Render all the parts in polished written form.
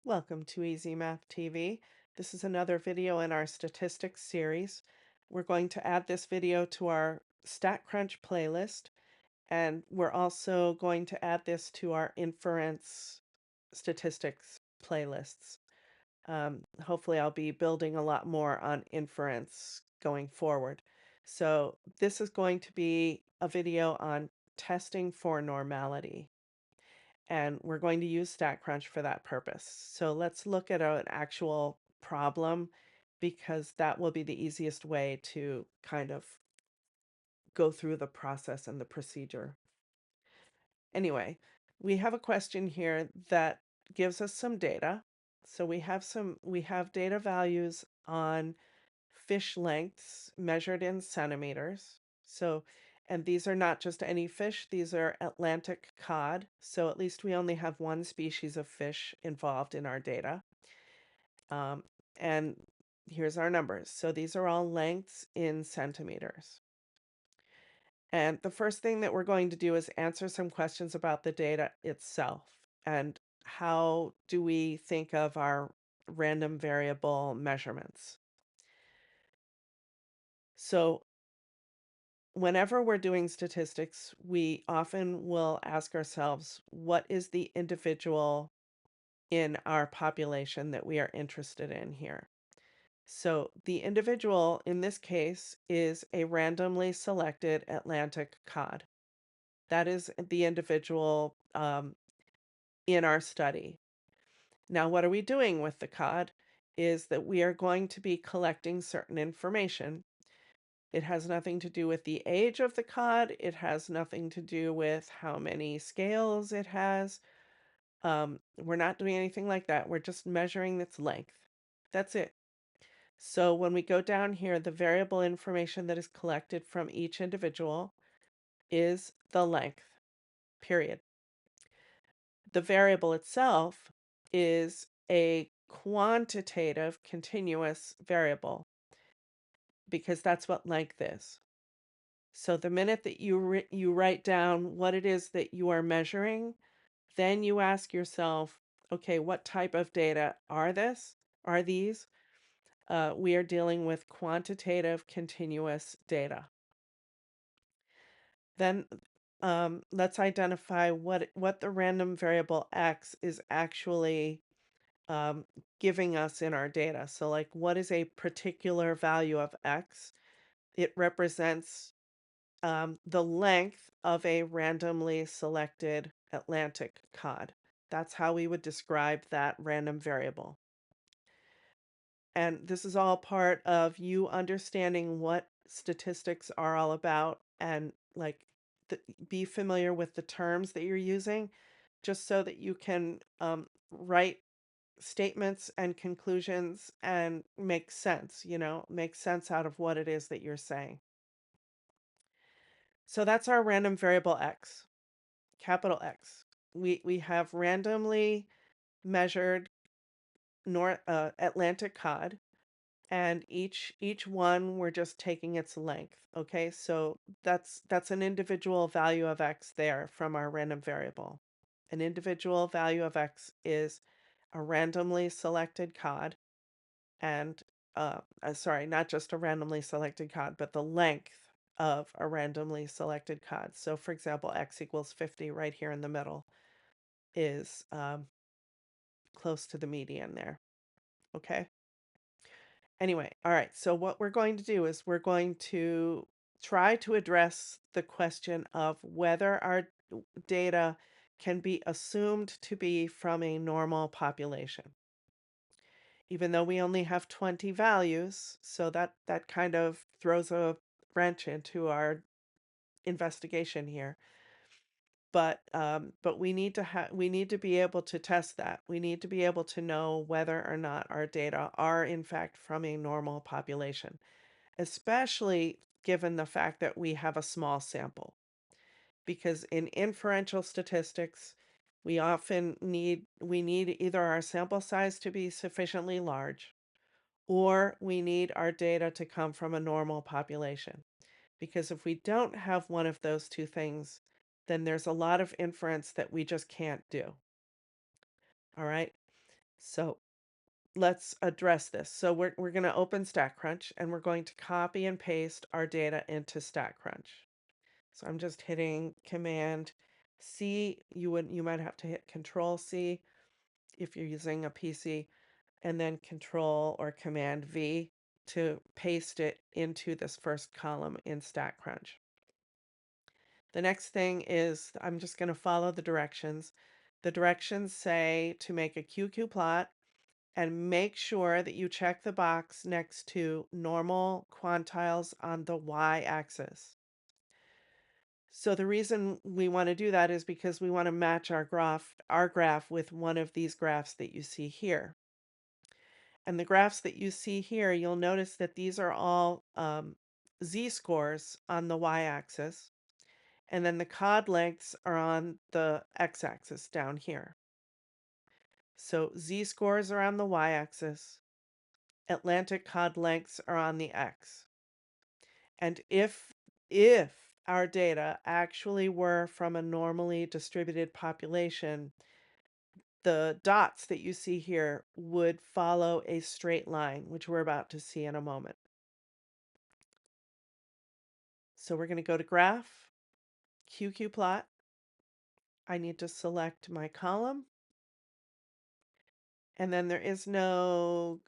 Welcome to EZMathTV. This is another video in our statistics series. We're going to add this video to our StatCrunch playlist, and we're also going to add this to our inference statistics playlists. Hopefully, I'll be building a lot more on inference going forward. So this is going to be a video on testing for normality. And we're going to use StatCrunch for that purpose. So let's look at an actual problem because that will be the easiest way to kind of go through the process and the procedure. Anyway, we have a question here that gives us some data. So we have data values on fish lengths measured in centimeters. So, and these are not just any fish, these are Atlantic cod. So at least we only have one species of fish involved in our data. Um, and here's our numbers. So these are all lengths in centimeters. And the first thing that we're going to do is answer some questions about the data itself and how do we think of our random variable measurements. So whenever we're doing statistics, we often will ask ourselves, what is the individual in our population that we are interested in here? So the individual in this case is a randomly selected Atlantic cod. That is the individual in our study. Now, what are we doing with the cod? Is that we are going to be collecting certain information. It has nothing to do with the age of the cod. It has nothing to do with how many scales it has. We're not doing anything like that. We're just measuring its length. That's it. So when we go down here, the variable information that is collected from each individual is the length, period. The variable itself is a quantitative continuous variable because that's what length is. So the minute that you write down what it is that you are measuring, then you ask yourself, okay, what type of data are these? We are dealing with quantitative continuous data. Then let's identify what the random variable x is actually um, giving us in our data. So like what is a particular value of x? It represents the length of a randomly selected Atlantic cod. That's how we would describe that random variable. And this is all part of you understanding what statistics are all about and like be familiar with the terms that you're using just so that you can write statements and conclusions and make sense, make sense out of what it is that you're saying. So that's our random variable x, capital X. We have randomly measured Atlantic cod, and each one we're just taking its length. Okay, so that's an individual value of x there from our random variable. An individual value of x is a randomly selected cod, and sorry, not just a randomly selected cod, but the length of a randomly selected cod. So for example, x equals 50 right here in the middle is close to the median there. Okay. Anyway, all right. So what we're going to do is we're going to try to address the question of whether our data can be assumed to be from a normal population. Even though we only have 20 values, so that kind of throws a wrench into our investigation here. But we need to be able to test that. We need to be able to know whether or not our data are in fact from a normal population, especially given the fact that we have a small sample. Because in inferential statistics, we need either our sample size to be sufficiently large or we need our data to come from a normal population. Because if we don't have one of those two things, then there's a lot of inference that we just can't do. All right. So let's address this. So we're going to open StatCrunch and we're going to copy and paste our data into StatCrunch. So I'm just hitting Command C. You might have to hit Control C if you're using a PC, and then Control or Command V to paste it into this first column in StatCrunch. The next thing is I'm just going to follow the directions. The directions say to make a QQ plot and make sure that you check the box next to normal quantiles on the y-axis. So the reason we want to do that is because we want to match our graph with one of these graphs that you see here. And the graphs that you see here, you'll notice that these are all z-scores on the y-axis, and then the cod lengths are on the x-axis down here. So z-scores are on the y-axis, Atlantic cod lengths are on the x. And if our data actually were from a normally distributed population, the dots that you see here would follow a straight line, which we're about to see in a moment. So we're going to go to Graph, QQ Plot. I need to select my column. And then there is no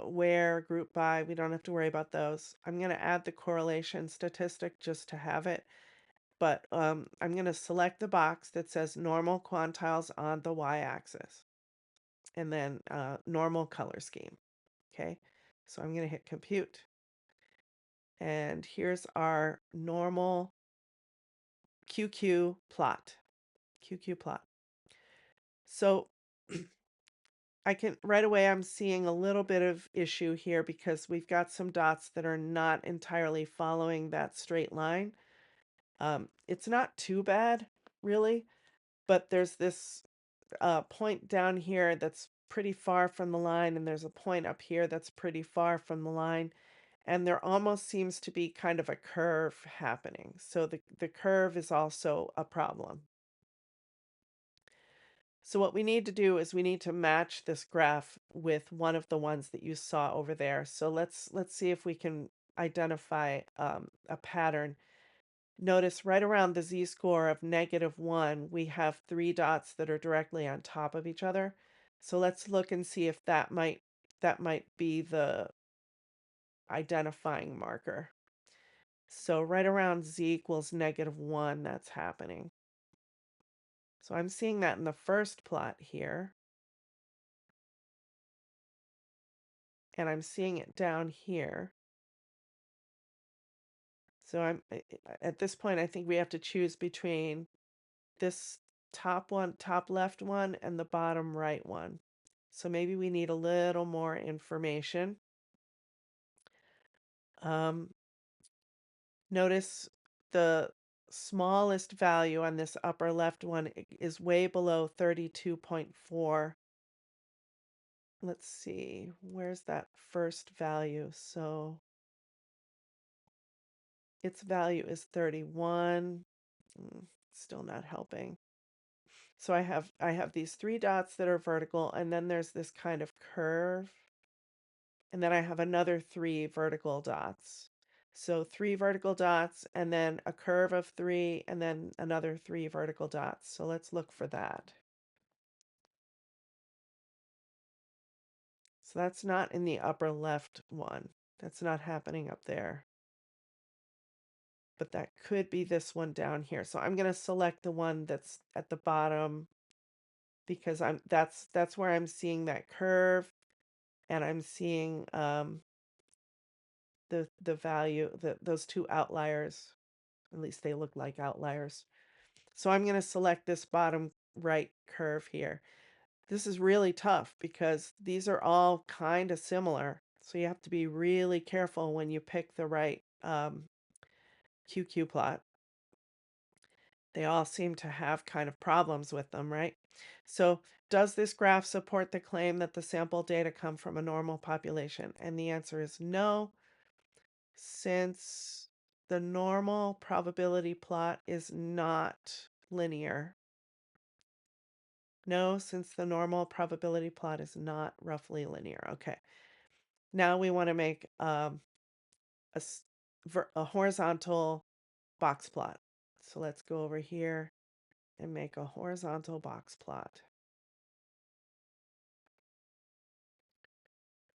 where, group by. We don't have to worry about those. I'm going to add the correlation statistic just to have it. But I'm going to select the box that says normal quantiles on the y-axis. And then normal color scheme. Okay, so I'm going to hit compute. And here's our normal QQ plot. QQ plot. So I can right away I'm seeing a little bit of issue here because we've got some dots that are not entirely following that straight line. It's not too bad, really, but there's this point down here that's pretty far from the line, and there's a point up here that's pretty far from the line, and there almost seems to be kind of a curve happening. So the curve is also a problem. So what we need to do is we need to match this graph with one of the ones that you saw over there. So let's see if we can identify a pattern. Notice right around the z-score of -1, we have 3 dots that are directly on top of each other. So let's look and see if that might be the identifying marker. So right around z equals -1, that's happening. So I'm seeing that in the first plot here. And I'm seeing it down here. So at this point, I think we have to choose between this top left one, and the bottom right one. So maybe we need a little more information. Notice the smallest value on this upper left one is way below 32.4. Let's see, where's that first value? So its value is 31. Still not helping. So I have these 3 dots that are vertical, and then there's this kind of curve. And then I have another 3 vertical dots. So 3 vertical dots, and then a curve of 3, and then another 3 vertical dots. So let's look for that. So that's not in the upper left one. That's not happening up there. But that could be this one down here. So I'm going to select the one that's at the bottom because that's where I'm seeing that curve, and I'm seeing the value, those 2 outliers. At least they look like outliers. So I'm going to select this bottom right curve here. This is really tough because these are all kind of similar. So you have to be really careful when you pick the right QQ plot. They all seem to have kind of problems with them, right? So does this graph support the claim that the sample data come from a normal population? And the answer is no, since the normal probability plot is not linear. No, since the normal probability plot is not roughly linear. Okay. Now we want to make a, a horizontal box plot. So let's go over here and make a horizontal box plot.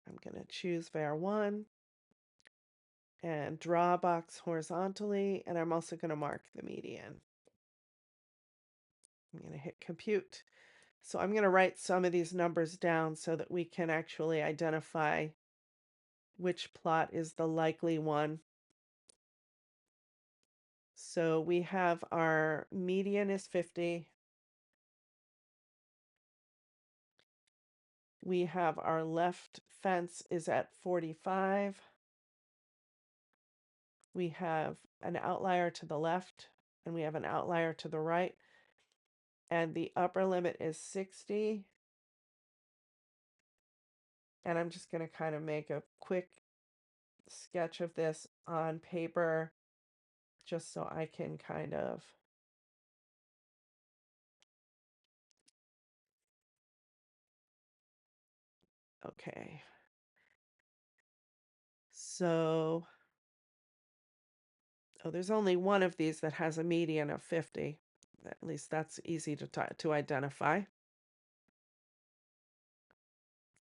I'm going to choose var1 and draw a box horizontally, and I'm also going to mark the median. I'm going to hit compute. So I'm going to write some of these numbers down so that we can actually identify which plot is the likely one. So we have our median is 50. We have our left fence is at 45. We have an outlier to the left, and we have an outlier to the right. And the upper limit is 60. And I'm just going to kind of make a quick sketch of this on paper just so I can kind of okay. So, oh, there's only one of these that has a median of 50. At least that's easy to identify.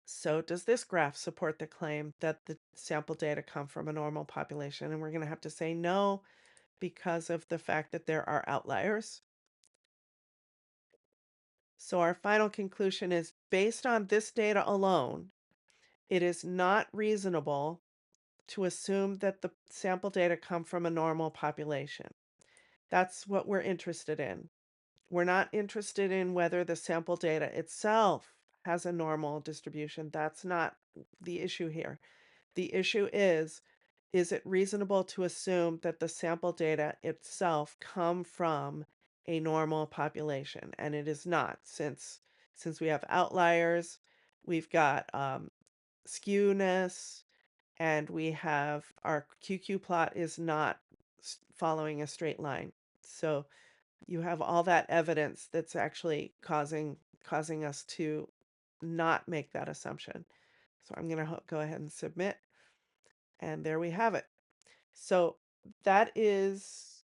So does this graph support the claim that the sample data come from a normal population? And we're going to have to say no because of the fact that there are outliers. So our final conclusion is based on this data alone, it is not reasonable to assume that the sample data come from a normal population. That's what we're interested in. We're not interested in whether the sample data itself has a normal distribution. That's not the issue here. The issue is it reasonable to assume that the sample data itself come from a normal population? And it is not, since we have outliers, we've got skewness, and we have our QQ plot is not following a straight line. So you have all that evidence that's actually causing us to not make that assumption. So I'm going to go ahead and submit, and there we have it. So that is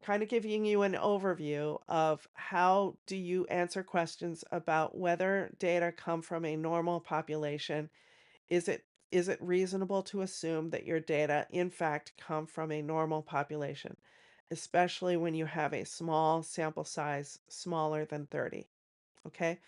kind of giving you an overview of how do you answer questions about whether data come from a normal population. Is it reasonable to assume that your data in fact come from a normal population, especially when you have a small sample size, smaller than 30? Okay?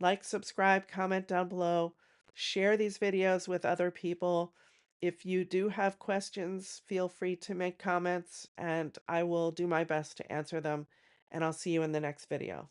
Like, subscribe, comment down below, share these videos with other people. If you do have questions, feel free to make comments and I will do my best to answer them, and I'll see you in the next video.